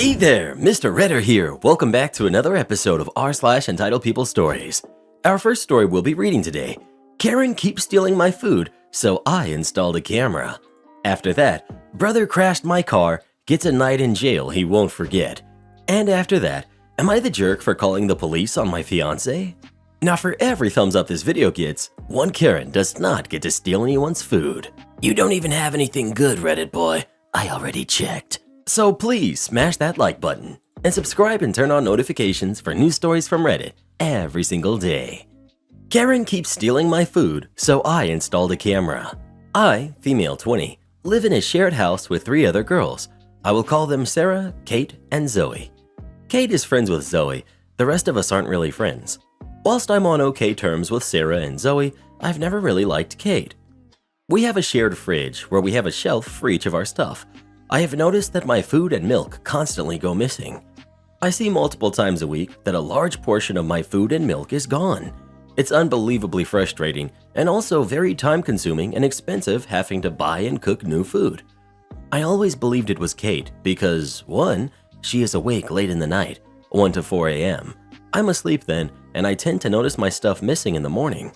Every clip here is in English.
Hey there, Mr. Redder here. Welcome back to another episode of r/Entitled People Stories. Our first story we'll be reading today. Karen keeps stealing my food, so I installed a camera. After that, brother crashed my car, gets a night in jail he won't forget. And after that, am I the jerk for calling the police on my fiancé? Now for every thumbs up this video gets, one Karen does not get to steal anyone's food. You don't even have anything good, Reddit boy. I already checked. So please smash that like button and subscribe and turn on notifications for new stories from Reddit every single day. Karen keeps stealing my food, so I installed a camera. I, female 20, live in a shared house with 3 other girls. I will call them Sarah, Kate, and Zoe. Kate is friends with Zoe. The rest of us aren't really friends. Whilst I'm on okay terms with Sarah and Zoe, I've never really liked Kate. We have a shared fridge where we have a shelf for each of our stuff. I have noticed that my food and milk constantly go missing. I see multiple times a week that a large portion of my food and milk is gone. It's unbelievably frustrating and also very time-consuming and expensive having to buy and cook new food. I always believed it was Kate because 1. She is awake late in the night, 1 to 4 a.m. I'm asleep then, and I tend to notice my stuff missing in the morning.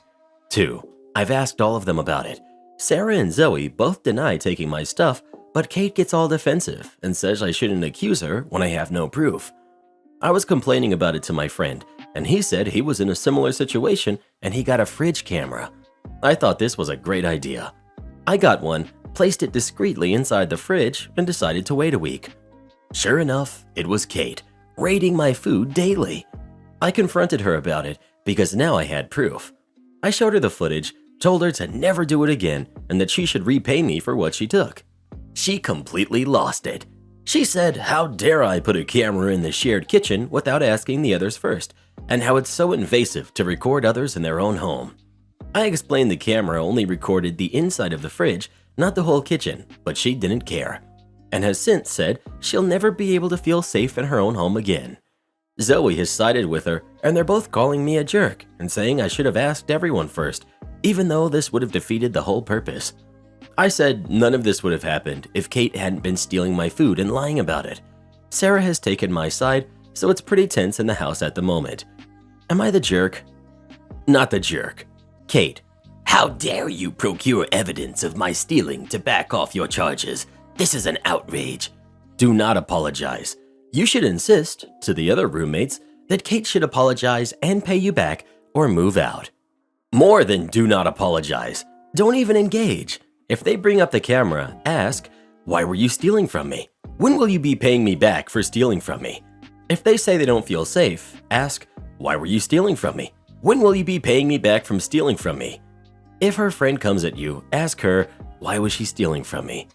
2. I've asked all of them about it. Sarah and Zoe both deny taking my stuff, but Kate gets all defensive and says I shouldn't accuse her when I have no proof. I was complaining about it to my friend, and he said he was in a similar situation and he got a fridge camera. I thought this was a great idea. I got one, placed it discreetly inside the fridge, and decided to wait a week. Sure enough, it was Kate, raiding my food daily. I confronted her about it because now I had proof. I showed her the footage, told her to never do it again, and that she should repay me for what she took. She completely lost it. She said, how dare I put a camera in the shared kitchen without asking the others first, and how it's so invasive to record others in their own home. I explained the camera only recorded the inside of the fridge, not the whole kitchen, but she didn't care, and has since said she'll never be able to feel safe in her own home again. Zoe has sided with her, and they're both calling me a jerk and saying I should have asked everyone first, even though this would have defeated the whole purpose. I said none of this would have happened if Kate hadn't been stealing my food and lying about it. Sarah has taken my side, so it's pretty tense in the house at the moment. Am I the jerk? Not the jerk. Kate, how dare you procure evidence of my stealing to back off your charges? This is an outrage. Do not apologize. You should insist, to the other roommates, that Kate should apologize and pay you back or move out. More than do not apologize. Don't even engage. If they bring up the camera, ask, why were you stealing from me? When will you be paying me back for stealing from me? If they say they don't feel safe, ask, why were you stealing from me? When will you be paying me back from stealing from me? If her friend comes at you, ask her, why was she stealing from me?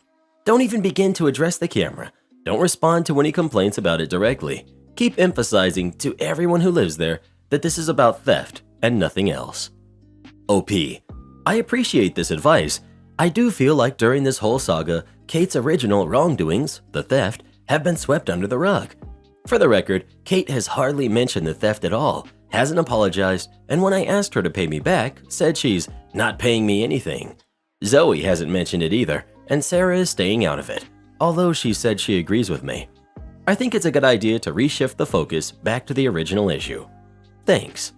Don't even begin to address the camera. Don't respond to any complaints about it directly. Keep emphasizing to everyone who lives there that this is about theft and nothing else. OP, I appreciate this advice. I do feel like during this whole saga, Kate's original wrongdoings, the theft, have been swept under the rug. For the record, Kate has hardly mentioned the theft at all, hasn't apologized, and when I asked her to pay me back, said she's not paying me anything. Zoe hasn't mentioned it either, and Sarah is staying out of it, although she said she agrees with me. I think it's a good idea to reshift the focus back to the original issue. Thanks.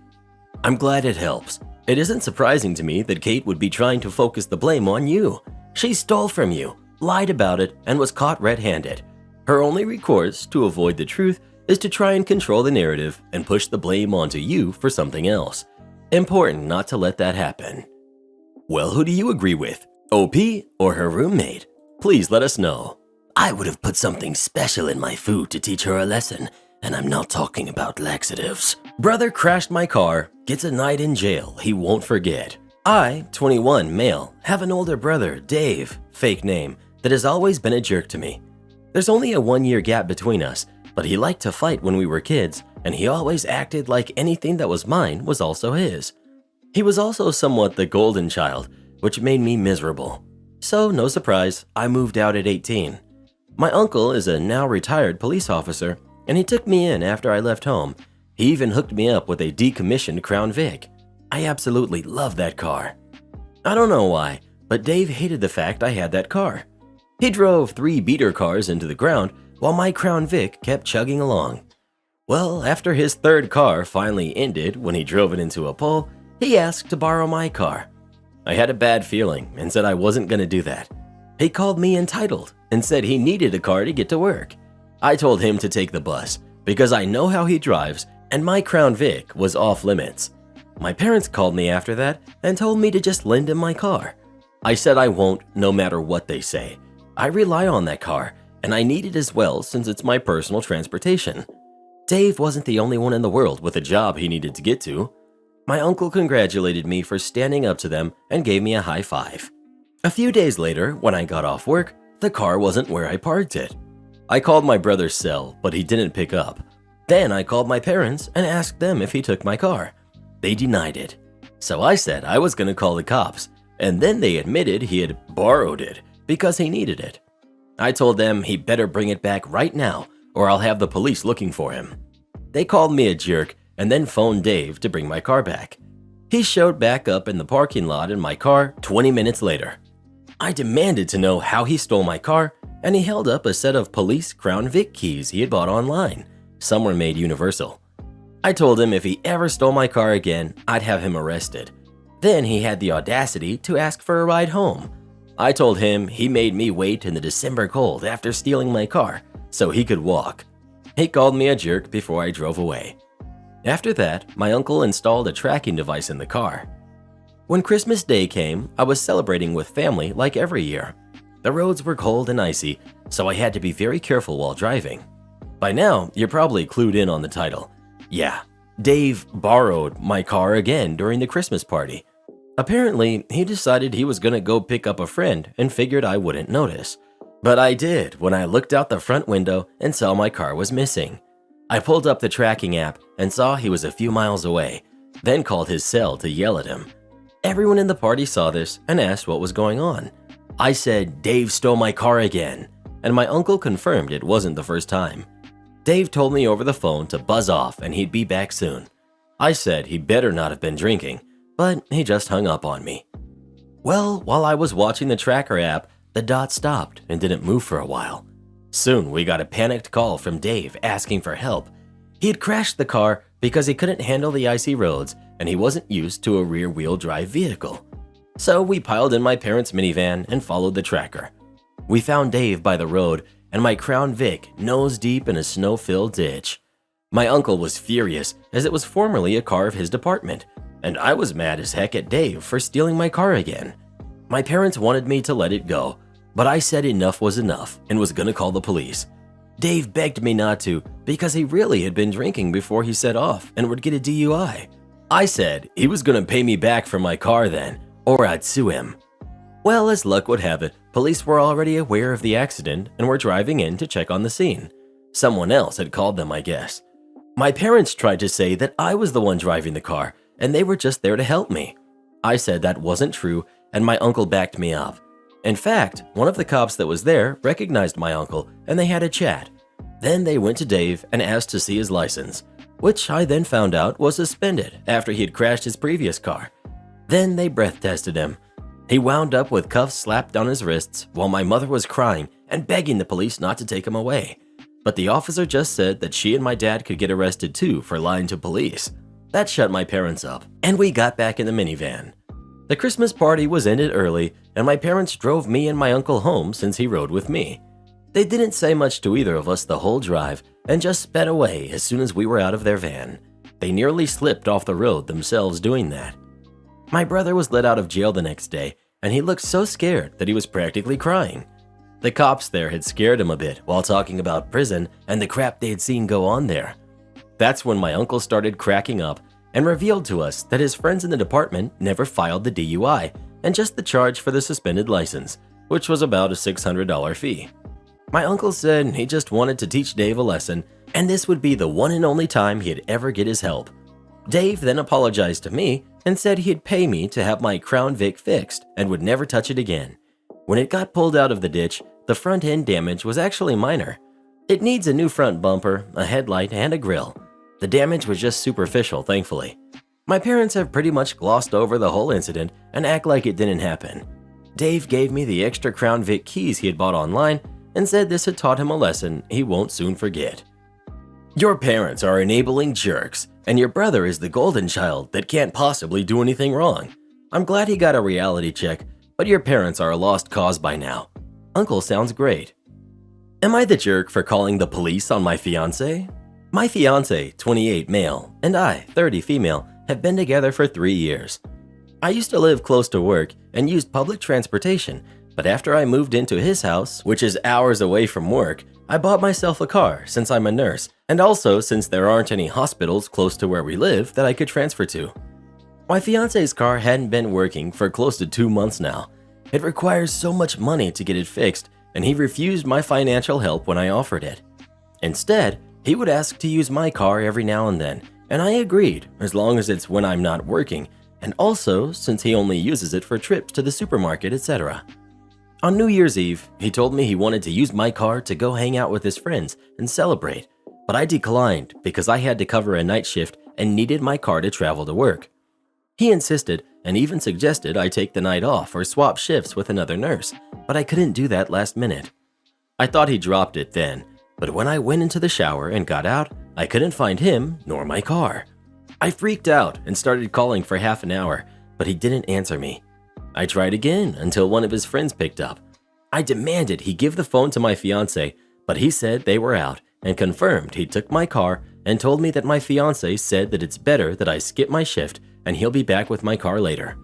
I'm glad it helps. It isn't surprising to me that Kate would be trying to focus the blame on you. She stole from you, lied about it, and was caught red-handed. Her only recourse to avoid the truth is to try and control the narrative and push the blame onto you for something else. Important not to let that happen. Well, who do you agree with? OP or her roommate? Please let us know. I would have put something special in my food to teach her a lesson, and I'm not talking about laxatives. Brother crashed my car, gets a night in jail he won't forget. I, 21, male, have an older brother, Dave, fake name, that has always been a jerk to me. There's only a 1-year gap between us, but he liked to fight when we were kids, and he always acted like anything that was mine was also his. He was also somewhat the golden child, which made me miserable. So, no surprise, I moved out at 18. My uncle is a now retired police officer, and he took me in after I left home. He even hooked me up with a decommissioned Crown Vic. I absolutely love that car. I don't know why, but Dave hated the fact I had that car. He drove 3 beater cars into the ground while my Crown Vic kept chugging along. Well, after his third car finally ended when he drove it into a pole, he asked to borrow my car. I had a bad feeling and said I wasn't going to do that. He called me entitled and said he needed a car to get to work. I told him to take the bus because I know how he drives and my Crown Vic was off limits. My parents called me after that and told me to just lend him my car. I said I won't, no matter what they say. I rely on that car and I need it as well since it's my personal transportation. Dave wasn't the only one in the world with a job he needed to get to. My uncle congratulated me for standing up to them and gave me a high five. A few days later, when I got off work, the car wasn't where I parked it. I called my brother's cell, but he didn't pick up. Then I called my parents and asked them if he took my car. They denied it. So I said I was going to call the cops, and then they admitted he had borrowed it because he needed it. I told them he better bring it back right now or I'll have the police looking for him. They called me a jerk and then phoned Dave to bring my car back. He showed back up in the parking lot in my car 20 minutes later. I demanded to know how he stole my car, and he held up a set of police Crown Vic keys he had bought online. Some were made universal. I told him if he ever stole my car again, I'd have him arrested. Then he had the audacity to ask for a ride home. I told him he made me wait in the December cold after stealing my car so he could walk. He called me a jerk before I drove away. After that, my uncle installed a tracking device in the car. When Christmas Day came, I was celebrating with family like every year. The roads were cold and icy, so I had to be very careful while driving. By now, you're probably clued in on the title. Yeah, Dave borrowed my car again during the Christmas party. Apparently, he decided he was going to go pick up a friend and figured I wouldn't notice. But I did when I looked out the front window and saw my car was missing. I pulled up the tracking app and saw he was a few miles away, then called his cell to yell at him. Everyone in the party saw this and asked what was going on. I said Dave stole my car again, and my uncle confirmed it wasn't the first time. Dave told me over the phone to buzz off and he'd be back soon. I said he better not have been drinking, but he just hung up on me. Well, while I was watching the tracker app, the dot stopped and didn't move for a while. Soon we got a panicked call from Dave asking for help. He had crashed the car because he couldn't handle the icy roads and he wasn't used to a rear-wheel drive vehicle. So we piled in my parents' minivan and followed the tracker. We found Dave by the road and my Crown Vic nose deep in a snow-filled ditch. My uncle was furious as it was formerly a car of his department, and I was mad as heck at Dave for stealing my car again. My parents wanted me to let it go, but I said enough was enough and was gonna call the police. Dave begged me not to because he really had been drinking before he set off and would get a DUI. I said he was gonna pay me back for my car then, or I'd sue him. Well, as luck would have it, police were already aware of the accident and were driving in to check on the scene. Someone else had called them, I guess. My parents tried to say that I was the one driving the car and they were just there to help me. I said that wasn't true and my uncle backed me up. In fact, one of the cops that was there recognized my uncle and they had a chat. Then they went to Dave and asked to see his license, which I then found out was suspended after he had crashed his previous car. Then they breath tested him. He wound up with cuffs slapped on his wrists while my mother was crying and begging the police not to take him away. But the officer just said that she and my dad could get arrested too for lying to police. That shut my parents up, and we got back in the minivan. The Christmas party was ended early, and my parents drove me and my uncle home since he rode with me. They didn't say much to either of us the whole drive and just sped away as soon as we were out of their van. They nearly slipped off the road themselves doing that. My brother was let out of jail the next day, and he looked so scared that he was practically crying. The cops there had scared him a bit while talking about prison and the crap they had seen go on there. That's when my uncle started cracking up and revealed to us that his friends in the department never filed the DUI and just the charge for the suspended license, which was about a $600 fee. My uncle said he just wanted to teach Dave a lesson, and this would be the one and only time he'd ever get his help. Dave then apologized to me and said he'd pay me to have my Crown Vic fixed and would never touch it again. When it got pulled out of the ditch, the front end damage was actually minor. It needs a new front bumper, a headlight, and a grille. The damage was just superficial, thankfully. My parents have pretty much glossed over the whole incident and act like it didn't happen. Dave gave me the extra Crown Vic keys he had bought online, and said this had taught him a lesson he won't soon forget. Your parents are enabling jerks, and your brother is the golden child that can't possibly do anything wrong. I'm glad he got a reality check, but your parents are a lost cause by now. Uncle sounds great. Am I the jerk for calling the police on my fiancé? My fiancé, 28 male, and I, 30 female, have been together for 3 years. I used to live close to work and used public transportation, but after I moved into his house, which is hours away from work, I bought myself a car since I'm a nurse, and also since there aren't any hospitals close to where we live that I could transfer to. My fiancé's car hadn't been working for close to 2 months now. It requires so much money to get it fixed, and he refused my financial help when I offered it. Instead, he would ask to use my car every now and then, and I agreed as long as it's when I'm not working, and also since he only uses it for trips to the supermarket, etc. On New Year's Eve, he told me he wanted to use my car to go hang out with his friends and celebrate, but I declined because I had to cover a night shift and needed my car to travel to work. He insisted and even suggested I take the night off or swap shifts with another nurse, but I couldn't do that last minute. I thought he dropped it then, but when I went into the shower and got out, I couldn't find him nor my car. I freaked out and started calling for half an hour, but he didn't answer me. I tried again until one of his friends picked up. I demanded he give the phone to my fiancé, but he said they were out and confirmed he took my car and told me that my fiancé said that it's better that I skip my shift and he'll be back with my car later.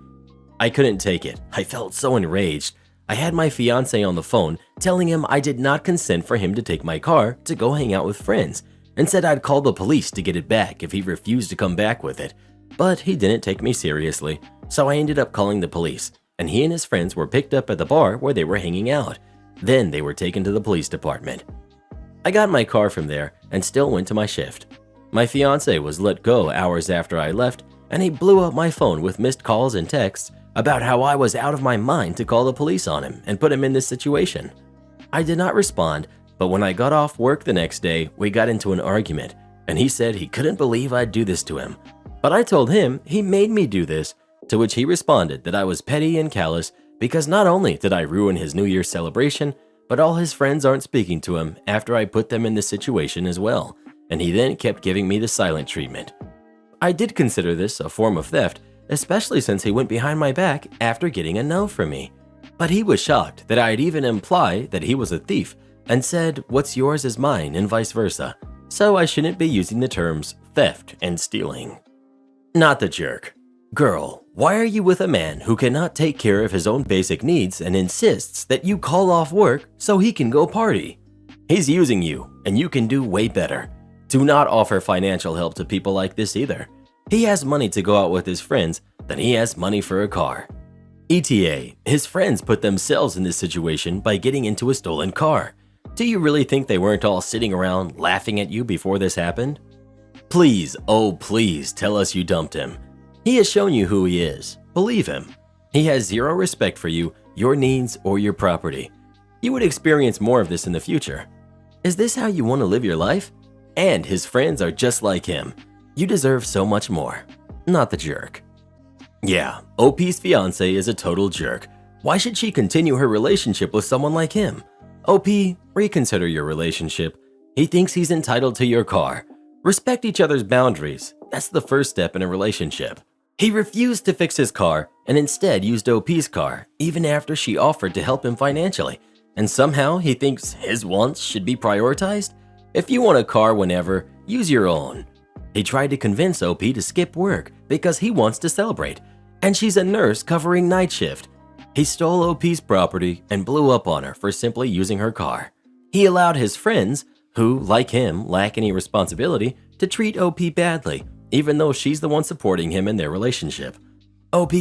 I couldn't take it. I felt so enraged. I had my fiancé on the phone telling him I did not consent for him to take my car to go hang out with friends and said I'd call the police to get it back if he refused to come back with it. But he didn't take me seriously, so I ended up calling the police, and he and his friends were picked up at the bar where they were hanging out. Then they were taken to the police department. I got my car from there and still went to my shift. My fiancé was let go hours after I left, and he blew up my phone with missed calls and texts about how I was out of my mind to call the police on him and put him in this situation. I did not respond, but when I got off work the next day, we got into an argument, and he said he couldn't believe I'd do this to him. But I told him he made me do this, to which he responded that I was petty and callous because not only did I ruin his New Year's celebration, but all his friends aren't speaking to him after I put them in this situation as well, and he then kept giving me the silent treatment. I did consider this a form of theft, especially since he went behind my back after getting a no from me. But he was shocked that I'd even imply that he was a thief and said what's yours is mine and vice versa, so I shouldn't be using the terms theft and stealing. Not the jerk. Girl, why are you with a man who cannot take care of his own basic needs and insists that you call off work so he can go party? He's using you, and you can do way better. Do not offer financial help to people like this either. He has money to go out with his friends, then he has money for a car. ETA, his friends put themselves in this situation by getting into a stolen car. Do you really think they weren't all sitting around laughing at you before this happened? Please, oh please, tell us you dumped him. He has shown you who he is. Believe him. He has zero respect for you, your needs, or your property. You would experience more of this in the future. Is this how you want to live your life? And his friends are just like him. You deserve so much more. Not the jerk. Yeah, OP's fiancé is a total jerk. Why should she continue her relationship with someone like him? OP, reconsider your relationship. He thinks he's entitled to your car. Respect each other's boundaries. That's the first step in a relationship. He refused to fix his car and instead used OP's car, even after she offered to help him financially. And somehow he thinks his wants should be prioritized? If you want a car whenever, use your own. He tried to convince OP to skip work because he wants to celebrate, and she's a nurse covering night shift. He stole OP's property and blew up on her for simply using her car. He allowed his friends, who, like him, lack any responsibility, to treat OP badly, even though she's the one supporting him in their relationship. OP,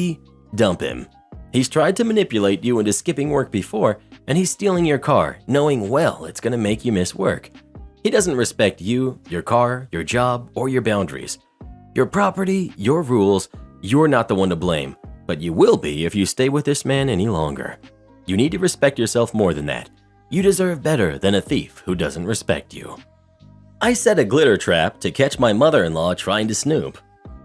dump him. He's tried to manipulate you into skipping work before, and he's stealing your car, knowing well it's going to make you miss work. He doesn't respect you, your car, your job, or your boundaries. Your property, your rules, you're not the one to blame, but you will be if you stay with this man any longer. You need to respect yourself more than that. You deserve better than a thief who doesn't respect you. I set a glitter trap to catch my mother-in-law trying to snoop.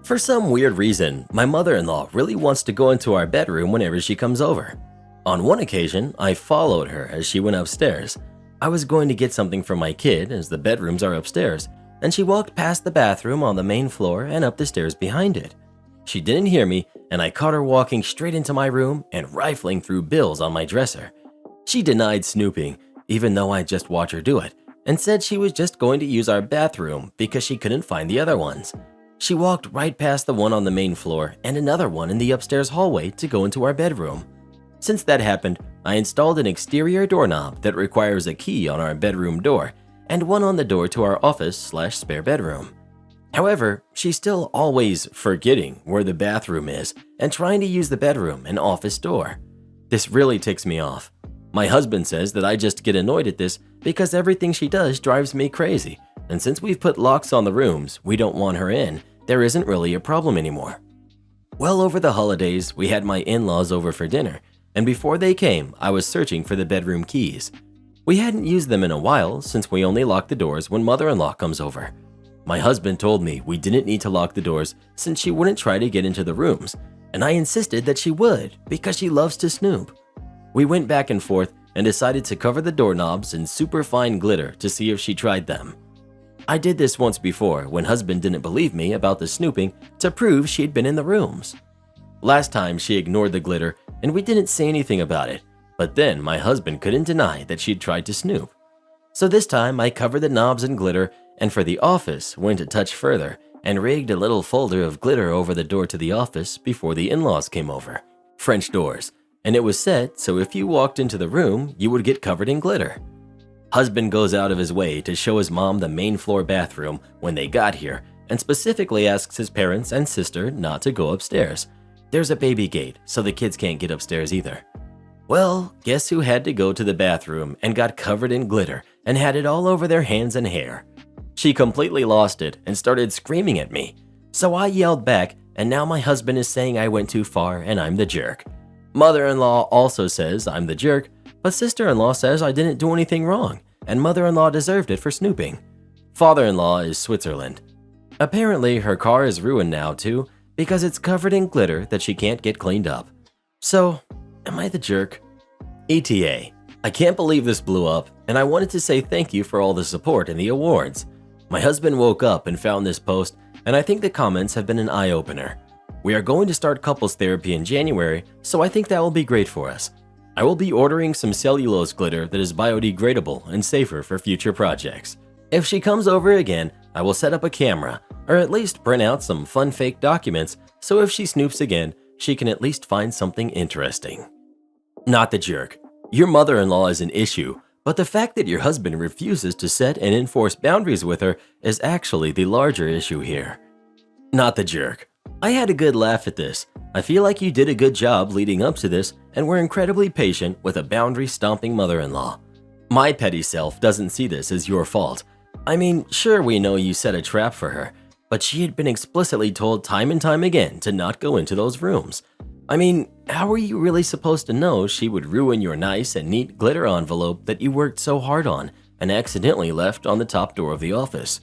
For some weird reason, my mother-in-law really wants to go into our bedroom whenever she comes over. On one occasion, I followed her as she went upstairs. I was going to get something for my kid as the bedrooms are upstairs, and she walked past the bathroom on the main floor and up the stairs behind it. She didn't hear me, and I caught her walking straight into my room and rifling through bills on my dresser. She denied snooping, even though I just watched her do it, and said she was just going to use our bathroom because she couldn't find the other ones. She walked right past the one on the main floor and another one in the upstairs hallway to go into our bedroom. Since that happened, I installed an exterior doorknob that requires a key on our bedroom door and one on the door to our office/spare bedroom. However, she's still always forgetting where the bathroom is and trying to use the bedroom and office door. This really ticks me off. My husband says that I just get annoyed at this because everything she does drives me crazy, and since we've put locks on the rooms we don't want her in, there isn't really a problem anymore. Well, over the holidays, we had my in-laws over for dinner, and before they came, I was searching for the bedroom keys. We hadn't used them in a while since we only lock the doors when mother-in-law comes over. My husband told me we didn't need to lock the doors since she wouldn't try to get into the rooms, and I insisted that she would because she loves to snoop. We went back and forth and decided to cover the doorknobs in super fine glitter to see if she tried them. I did this once before when husband didn't believe me about the snooping to prove she'd been in the rooms. Last time she ignored the glitter and we didn't say anything about it, but then my husband couldn't deny that she'd tried to snoop. So this time I covered the knobs in glitter and for the office went a touch further and rigged a little folder of glitter over the door to the office before the in-laws came over. French doors, and it was set so if you walked into the room, you would get covered in glitter. Husband goes out of his way to show his mom the main floor bathroom when they got here and specifically asks his parents and sister not to go upstairs. There's a baby gate, so the kids can't get upstairs either. Well, guess who had to go to the bathroom and got covered in glitter and had it all over their hands and hair? She completely lost it and started screaming at me. So I yelled back, and now my husband is saying I went too far and I'm the jerk. Mother-in-law also says I'm the jerk, but sister-in-law says I didn't do anything wrong, and mother-in-law deserved it for snooping. Father-in-law is Switzerland. Apparently, her car is ruined now too, because it's covered in glitter that she can't get cleaned up. So, am I the jerk? ETA. I can't believe this blew up, and I wanted to say thank you for all the support and the awards. My husband woke up and found this post, and I think the comments have been an eye-opener. We are going to start couples therapy in January, so I think that will be great for us. I will be ordering some cellulose glitter that is biodegradable and safer for future projects. If she comes over again, I will set up a camera, or at least print out some fun fake documents, so if she snoops again, she can at least find something interesting. Not the jerk. Your mother-in-law is an issue, but the fact that your husband refuses to set and enforce boundaries with her is actually the larger issue here. Not the jerk. I had a good laugh at this. I feel like you did a good job leading up to this and were incredibly patient with a boundary-stomping mother-in-law. My petty self doesn't see this as your fault. I mean, sure, we know you set a trap for her, but she had been explicitly told time and time again to not go into those rooms. I mean, how were you really supposed to know she would ruin your nice and neat glitter envelope that you worked so hard on and accidentally left on the top door of the office?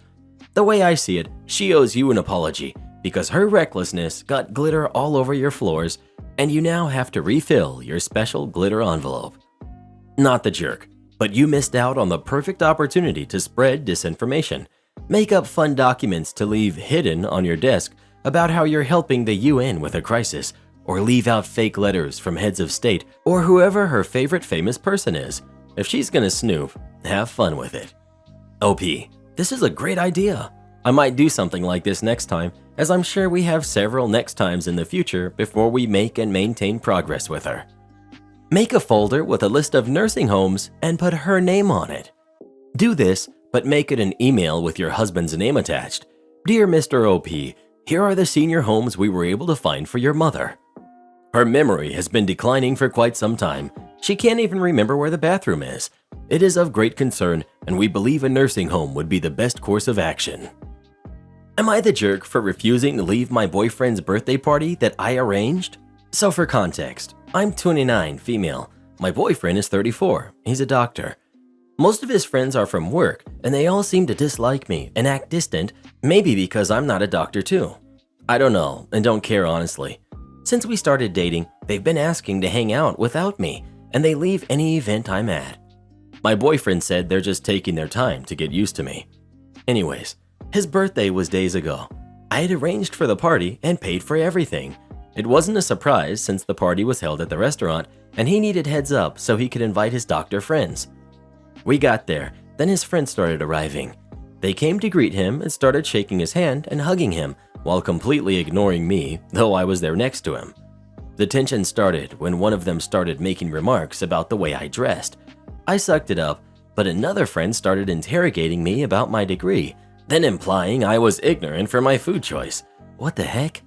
The way I see it, she owes you an apology because her recklessness got glitter all over your floors and you now have to refill your special glitter envelope. Not the jerk, but you missed out on the perfect opportunity to spread disinformation. Make up fun documents to leave hidden on your desk about how you're helping the UN with a crisis, or leave out fake letters from heads of state or whoever her favorite famous person is. If she's gonna snoop, have fun with it. OP, this is a great idea. I might do something like this next time, as I'm sure we have several next times in the future before we make and maintain progress with her. Make a folder with a list of nursing homes and put her name on it. Do this, but make it an email with your husband's name attached. Dear Mr. OP, here are the senior homes we were able to find for your mother. Her memory has been declining for quite some time. She can't even remember where the bathroom is. It is of great concern, and we believe a nursing home would be the best course of action. Am I the jerk for refusing to leave my boyfriend's birthday party that I arranged? So for context, I'm 29, female. My boyfriend is 34. He's a doctor. Most of his friends are from work, and they all seem to dislike me and act distant, maybe because I'm not a doctor too. I don't know, and don't care honestly. Since we started dating, they've been asking to hang out without me, and they leave any event I'm at. My boyfriend said they're just taking their time to get used to me. Anyways, his birthday was days ago. I had arranged for the party and paid for everything. It wasn't a surprise since the party was held at the restaurant and he needed heads up so he could invite his doctor friends. We got there, then his friends started arriving. They came to greet him and started shaking his hand and hugging him while completely ignoring me, though I was there next to him. The tension started when one of them started making remarks about the way I dressed. I sucked it up, but another friend started interrogating me about my degree, then implying I was ignorant for my food choice. What the heck?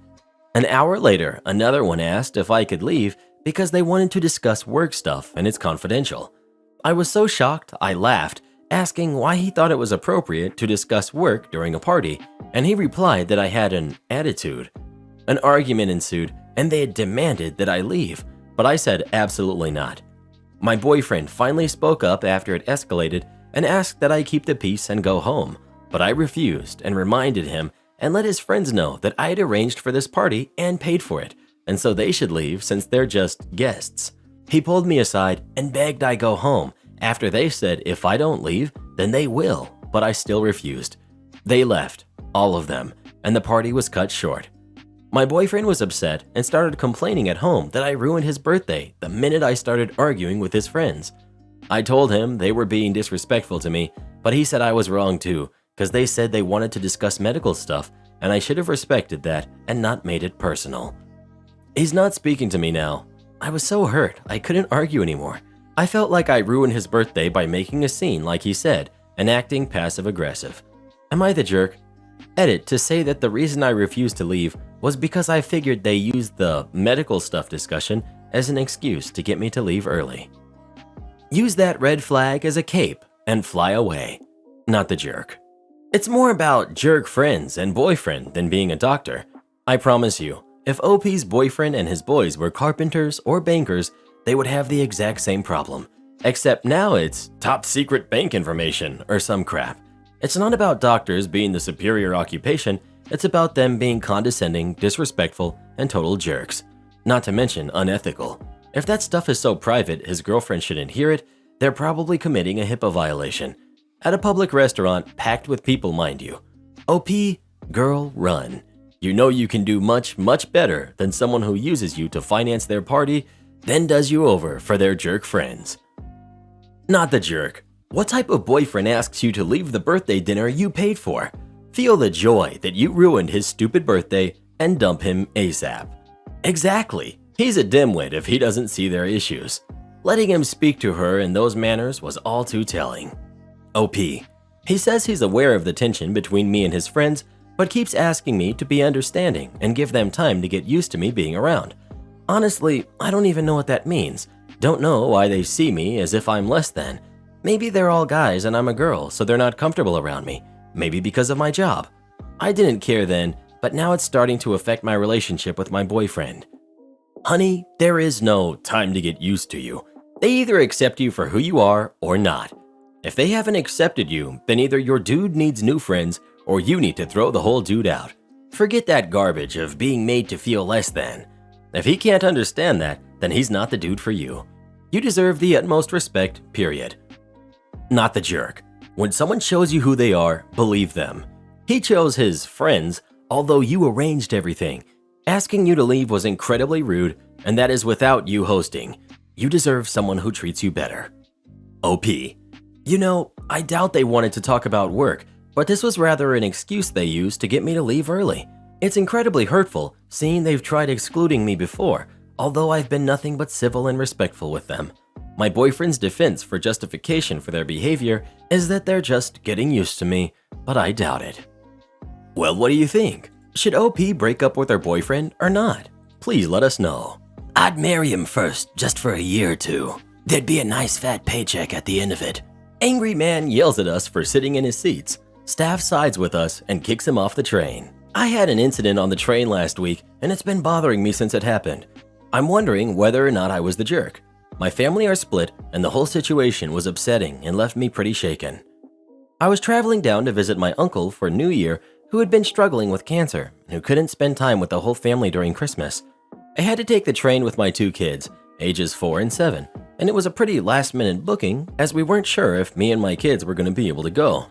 An hour later, another one asked if I could leave because they wanted to discuss work stuff and it's confidential. I was so shocked, I laughed, asking why he thought it was appropriate to discuss work during a party, and he replied that I had an attitude. An argument ensued, and they had demanded that I leave, but I said absolutely not. My boyfriend finally spoke up after it escalated and asked that I keep the peace and go home, but I refused and reminded him and let his friends know that I had arranged for this party and paid for it, and so they should leave since they're just guests. He pulled me aside and begged I go home after they said if I don't leave, then they will, but I still refused. They left, all of them, and the party was cut short. My boyfriend was upset and started complaining at home that I ruined his birthday the minute I started arguing with his friends. I told him they were being disrespectful to me, but he said I was wrong too, because they said they wanted to discuss medical stuff and I should have respected that and not made it personal. He's not speaking to me now. I was so hurt I couldn't argue anymore. I felt like I ruined his birthday by making a scene like he said and acting passive-aggressive. Am I the jerk? Edit to say that the reason I refused to leave was because I figured they used the medical stuff discussion as an excuse to get me to leave early. Use that red flag as a cape and fly away. Not the jerk. It's more about jerk friends and boyfriend than being a doctor. I promise you, if OP's boyfriend and his boys were carpenters or bankers, they would have the exact same problem. Except now it's top secret bank information or some crap. It's not about doctors being the superior occupation, it's about them being condescending, disrespectful, and total jerks. Not to mention unethical. If that stuff is so private his girlfriend shouldn't hear it, they're probably committing a HIPAA violation. At a public restaurant, packed with people mind you. OP, girl, run. You know you can do much, much better than someone who uses you to finance their party, then does you over for their jerk friends. Not the jerk. What type of boyfriend asks you to leave the birthday dinner you paid for? Feel the joy that you ruined his stupid birthday and dump him ASAP. Exactly. He's a dimwit if he doesn't see their issues. Letting him speak to her in those manners was all too telling. OP. He says he's aware of the tension between me and his friends, but keeps asking me to be understanding and give them time to get used to me being around. Honestly, I don't even know what that means. Don't know why they see me as if I'm less than. Maybe they're all guys and I'm a girl, so they're not comfortable around me. Maybe because of my job. I didn't care then, but now it's starting to affect my relationship with my boyfriend. Honey, there is no time to get used to you. They either accept you for who you are or not. If they haven't accepted you, then either your dude needs new friends or you need to throw the whole dude out. Forget that garbage of being made to feel less than. If he can't understand that, then he's not the dude for you. You deserve the utmost respect, period. Not the jerk. When someone shows you who they are, believe them. He chose his friends, although you arranged everything. Asking you to leave was incredibly rude, and that is without you hosting. You deserve someone who treats you better. OP. You know, I doubt they wanted to talk about work, but this was rather an excuse they used to get me to leave early. It's incredibly hurtful, seeing they've tried excluding me before, although I've been nothing but civil and respectful with them. My boyfriend's defense for justification for their behavior is that they're just getting used to me, but I doubt it. Well, what do you think? Should OP break up with her boyfriend or not? Please let us know. I'd marry him first, just for a year or two. There'd be a nice fat paycheck at the end of it. Angry man yells at us for sitting in his seats. Staff sides with us and kicks him off the train. I had an incident on the train last week, and it's been bothering me since it happened. I'm wondering whether or not I was the jerk. My family are split, and the whole situation was upsetting and left me pretty shaken. I was traveling down to visit my uncle for New Year who had been struggling with cancer and who couldn't spend time with the whole family during Christmas. I had to take the train with my two kids, ages 4 and 7, and it was a pretty last-minute booking as we weren't sure if me and my kids were going to be able to go.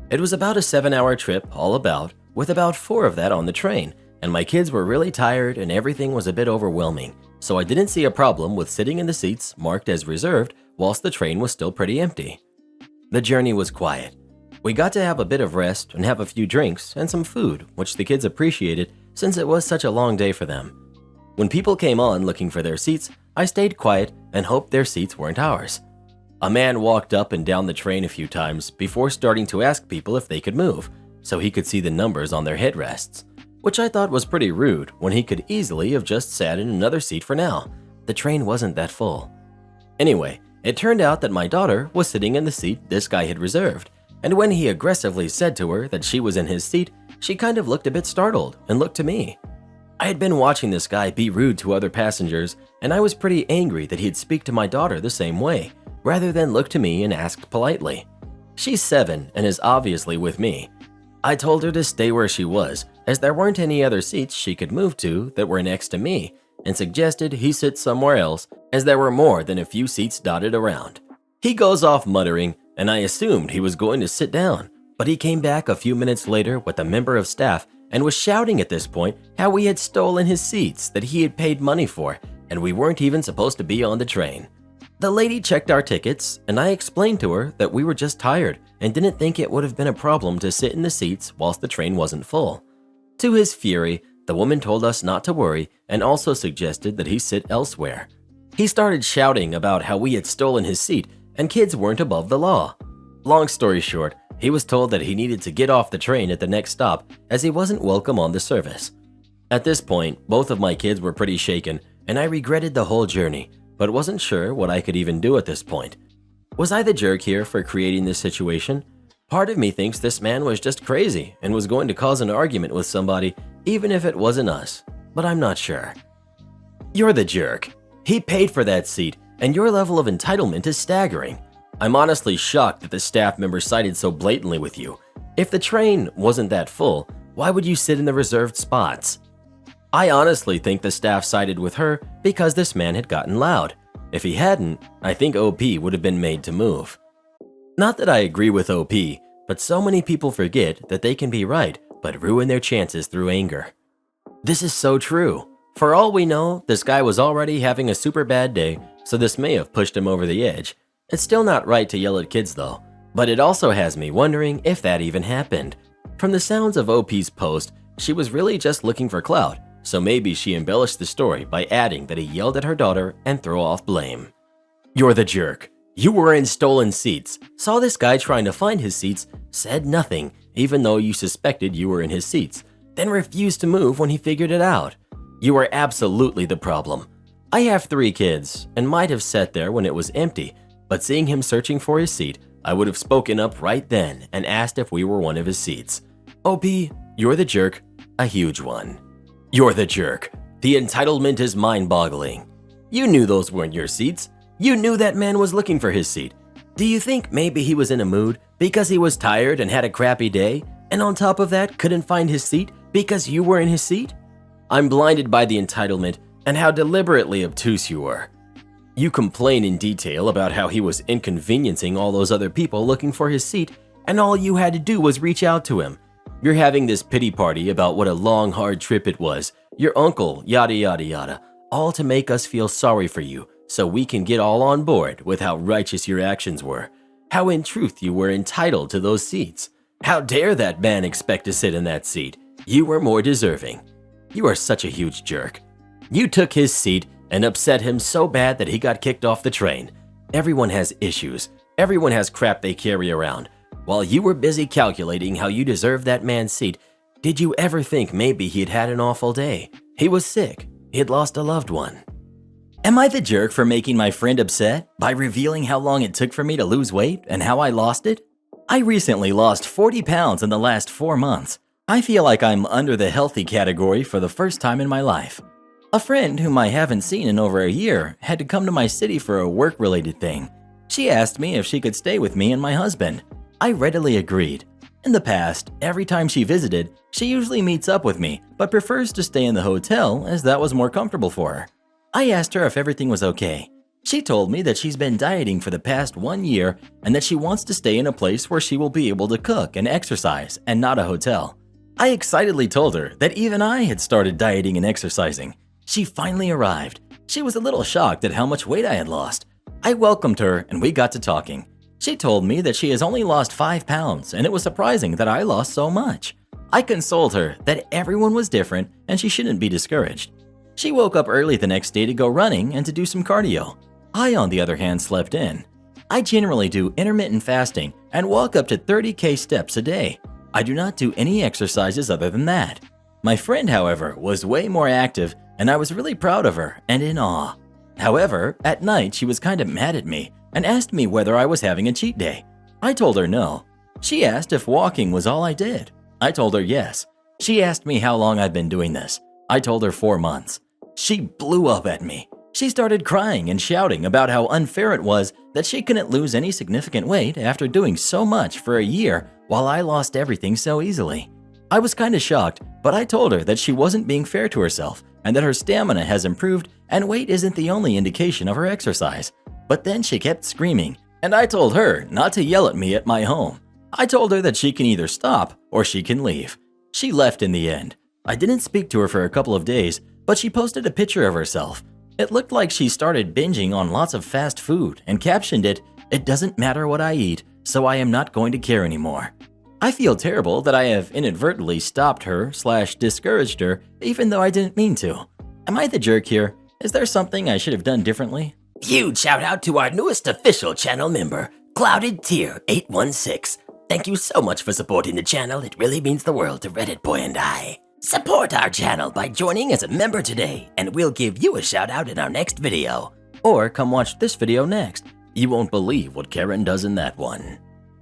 It was about a 7-hour trip all about, with about 4 of that on the train, and my kids were really tired and everything was a bit overwhelming, so I didn't see a problem with sitting in the seats marked as reserved whilst the train was still pretty empty. The journey was quiet. We got to have a bit of rest and have a few drinks and some food, which the kids appreciated since it was such a long day for them. When people came on looking for their seats, I stayed quiet and hoped their seats weren't ours. A man walked up and down the train a few times before starting to ask people if they could move, so he could see the numbers on their headrests, which I thought was pretty rude when he could easily have just sat in another seat for now. The train wasn't that full. Anyway, it turned out that my daughter was sitting in the seat this guy had reserved, and when he aggressively said to her that she was in his seat, she kind of looked a bit startled and looked to me. I had been watching this guy be rude to other passengers, and I was pretty angry that he'd speak to my daughter the same way, rather than look to me and ask politely. She's 7 and is obviously with me. I told her to stay where she was, as there weren't any other seats she could move to that were next to me, and suggested he sit somewhere else as there were more than a few seats dotted around. He goes off muttering, and I assumed he was going to sit down, but he came back a few minutes later with a member of staff and was shouting at this point how we had stolen his seats that he had paid money for, and we weren't even supposed to be on the train. The lady checked our tickets, and I explained to her that we were just tired and didn't think it would have been a problem to sit in the seats whilst the train wasn't full. To his fury, the woman told us not to worry and also suggested that he sit elsewhere. He started shouting about how we had stolen his seat and kids weren't above the law. Long story short, he was told that he needed to get off the train at the next stop as he wasn't welcome on the service. At this point, both of my kids were pretty shaken, and I regretted the whole journey, but wasn't sure what I could even do at this point. Was I the jerk here for creating this situation? Part of me thinks this man was just crazy and was going to cause an argument with somebody, even if it wasn't us, but I'm not sure. You're the jerk. He paid for that seat, and your level of entitlement is staggering. I'm honestly shocked that the staff member sided so blatantly with you. If the train wasn't that full, why would you sit in the reserved spots? I honestly think the staff sided with her because this man had gotten loud. If he hadn't, I think OP would have been made to move. Not that I agree with OP, but so many people forget that they can be right but ruin their chances through anger. This is so true. For all we know, this guy was already having a super bad day, so this may have pushed him over the edge. It's still not right to yell at kids though, but it also has me wondering if that even happened. From the sounds of OP's post, she was really just looking for clout, so maybe she embellished the story by adding that he yelled at her daughter and threw off blame. You're the jerk. You were in stolen seats, saw this guy trying to find his seats, said nothing even though you suspected you were in his seats, then refused to move when he figured it out. You are absolutely the problem. I have 3 kids and might have sat there when it was empty, but seeing him searching for his seat, I would have spoken up right then and asked if we were one of his seats. OP, you're the jerk, a huge one. You're the jerk. The entitlement is mind-boggling. You knew those weren't your seats. You knew that man was looking for his seat. Do you think maybe he was in a mood because he was tired and had a crappy day, and on top of that couldn't find his seat because you were in his seat? I'm blinded by the entitlement and how deliberately obtuse you were. You complain in detail about how he was inconveniencing all those other people looking for his seat, and all you had to do was reach out to him. You're having this pity party about what a long, hard trip it was, your uncle, yada yada yada, all to make us feel sorry for you so we can get all on board with how righteous your actions were, how in truth you were entitled to those seats. How dare that man expect to sit in that seat? You were more deserving. You are such a huge jerk. You took his seat and upset him so bad that he got kicked off the train. Everyone has issues. Everyone has crap they carry around. While you were busy calculating how you deserved that man's seat, did you ever think maybe he'd had an awful day? He was sick. He had lost a loved one. Am I the jerk for making my friend upset by revealing how long it took for me to lose weight and how I lost it? I recently lost 40 pounds in the last 4 months. I feel like I'm under the healthy category for the first time in my life. A friend whom I haven't seen in over a year had to come to my city for a work-related thing. She asked me if she could stay with me and my husband. I readily agreed. In the past, every time she visited, she usually meets up with me, but prefers to stay in the hotel as that was more comfortable for her. I asked her if everything was okay. She told me that she's been dieting for the past 1 year and that she wants to stay in a place where she will be able to cook and exercise and not a hotel. I excitedly told her that even I had started dieting and exercising. She finally arrived. She was a little shocked at how much weight I had lost. I welcomed her and we got to talking. She told me that she has only lost 5 pounds and it was surprising that I lost so much. I consoled her that everyone was different and she shouldn't be discouraged. She woke up early the next day to go running and to do some cardio. I, on the other hand, slept in. I generally do intermittent fasting and walk up to 30,000 steps a day. I do not do any exercises other than that. My friend, however, was way more active and I was really proud of her and in awe. However, at night she was kind of mad at me and asked me whether I was having a cheat day. I told her no. She asked if walking was all I did. I told her yes. She asked me how long I'd been doing this. I told her 4 months. She blew up at me. She started crying and shouting about how unfair it was that she couldn't lose any significant weight after doing so much for a year while I lost everything so easily. I was kind of shocked, but I told her that she wasn't being fair to herself and that her stamina has improved and weight isn't the only indication of her exercise. But then she kept screaming, and I told her not to yell at me at my home. I told her that she can either stop or she can leave. She left in the end. I didn't speak to her for a couple of days, but she posted a picture of herself. It looked like she started binging on lots of fast food and captioned it, "It doesn't matter what I eat, so I am not going to care anymore." I feel terrible that I have inadvertently stopped her/discouraged her even though I didn't mean to. Am I the jerk here? Is there something I should have done differently? Huge shout out to our newest official channel member, Clouded Tier 816. Thank you so much for supporting the channel. It really means the world to Reddit Boy and I. Support our channel by joining as a member today, and we'll give you a shout out in our next video. Or come watch this video next. You won't believe what Karen does in that one.